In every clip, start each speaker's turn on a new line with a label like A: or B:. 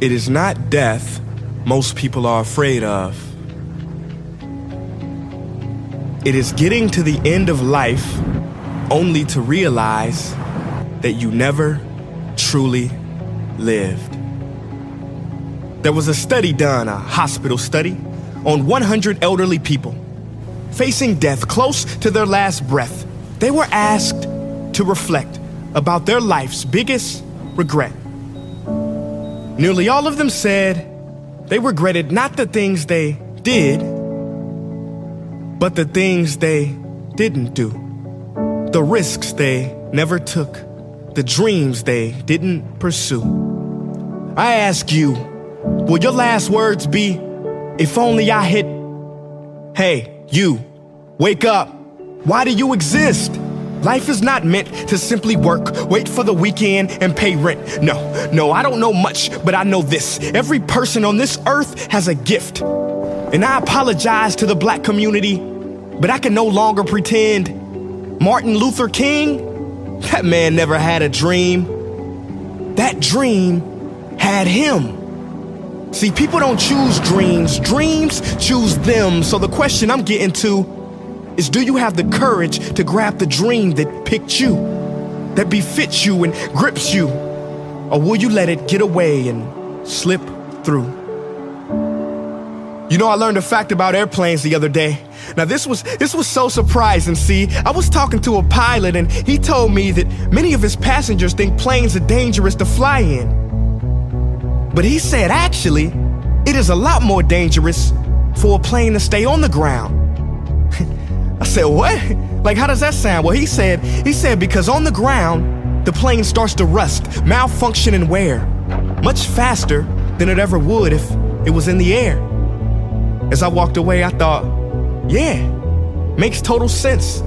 A: It is not death most people are afraid of. It is getting to the end of life only to realize that you never truly lived. There was a study done, a hospital study, on 100 elderly people facing death close to their last breath. They were asked to reflect about their life's biggest regret. Nearly all of them said they regretted not the things they did, but the things they didn't do, the risks they never took, the dreams they didn't pursue. I ask you, will your last words be, if only I hit, hey, you, wake up. Why do you exist? Life is not meant to simply work, wait for the weekend, and pay rent. No, I don't know much, but I know this. Every person on this earth has a gift. And I apologize to the black community, but I can no longer pretend. Martin Luther King, that man never had a dream. That dream had him. See, people don't choose dreams. Dreams choose them. So the question I'm getting to is, do you have the courage to grab the dream that picked you, that befits you and grips you? Or will you let it get away and slip through? You know, I learned a fact about airplanes the other day. Now this was so surprising. See, I was talking to a pilot and he told me that many of his passengers think planes are dangerous to fly in. But he said, actually, it is a lot more dangerous for a plane to stay on the ground. I said, what? Like, how does that sound? Well, he said because on the ground, the plane starts to rust, malfunction, and wear much faster than it ever would if it was in the air. As I walked away, I thought, yeah, makes total sense.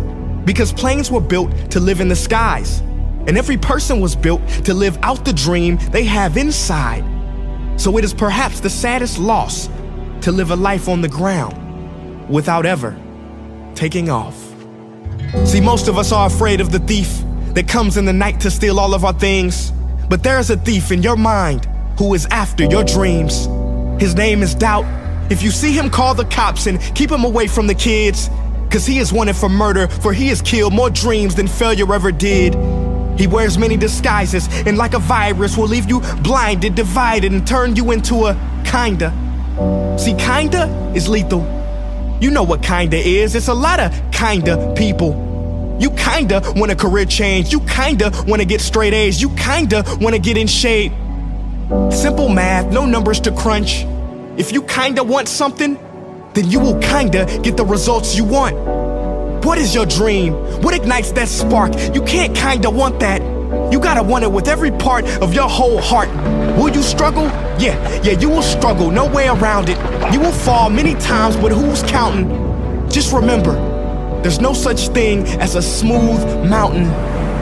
A: Because planes were built to live in the skies, and every person was built to live out the dream they have inside. So it is perhaps the saddest loss to live a life on the ground without ever taking off. See, most of us are afraid of the thief that comes in the night to steal all of our things. But there is a thief in your mind who is after your dreams. His name is doubt. If you see him, call the cops and keep him away from the kids, 'cause he is wanted for murder, for he has killed more dreams than failure ever did. He wears many disguises and like a virus will leave you blinded, divided, and turn you into a kinda. See, kinda is lethal. You know what kinda is. It's a lot of kinda people. You kinda want a career change. You kinda want to get straight A's. You kinda want to get in shape. Simple math, no numbers to crunch. If you kinda want something, then you will kinda get the results you want. What is your dream? What ignites that spark? You can't kinda want that. You gotta want it with every part of your whole heart. Will you struggle? Yeah, you will struggle, no way around it. You will fall many times, but who's counting? Just remember, there's no such thing as a smooth mountain.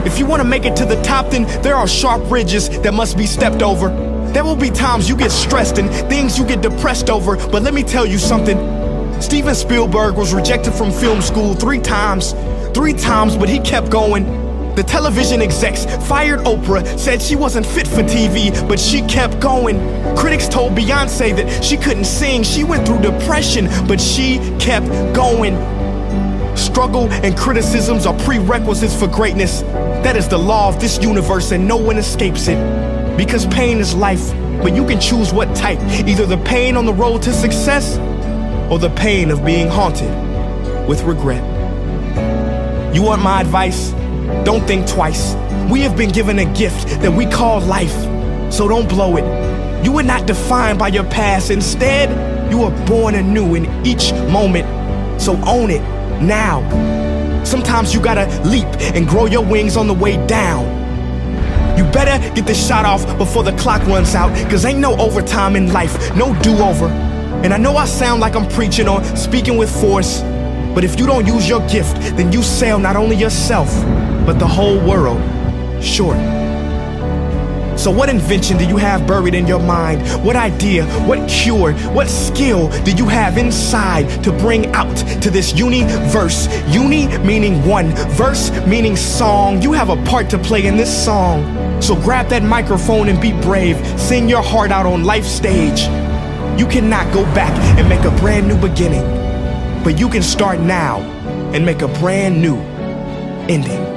A: If you wanna make it to the top, then there are sharp ridges that must be stepped over. There will be times you get stressed and things you get depressed over, but let me tell you something. Steven Spielberg was rejected from film school 3 times, but he kept going. The television execs fired Oprah, said she wasn't fit for TV, but she kept going. Critics told Beyonce that she couldn't sing, she went through depression, but she kept going. Struggle and criticisms are prerequisites for greatness. That is the law of this universe and no one escapes it. Because pain is life, but you can choose what type. Either the pain on the road to success or the pain of being haunted with regret. You want my advice? Don't think twice. We have been given a gift that we call life, so don't blow it. You are not defined by your past. Instead, you are born anew in each moment, so own it now. Sometimes you gotta leap and grow your wings on the way down. You better get this shot off before the clock runs out, 'cause ain't no overtime in life, no do-over. And I know I sound like I'm preaching or speaking with force, but if you don't use your gift, then you sell not only yourself, but the whole world short. So what invention do you have buried in your mind? What idea, what cure, what skill do you have inside to bring out to this universe? Uni meaning one, verse meaning song. You have a part to play in this song. So grab that microphone and be brave. Sing your heart out on life's stage. You cannot go back and make a brand new beginning, but you can start now and make a brand new ending.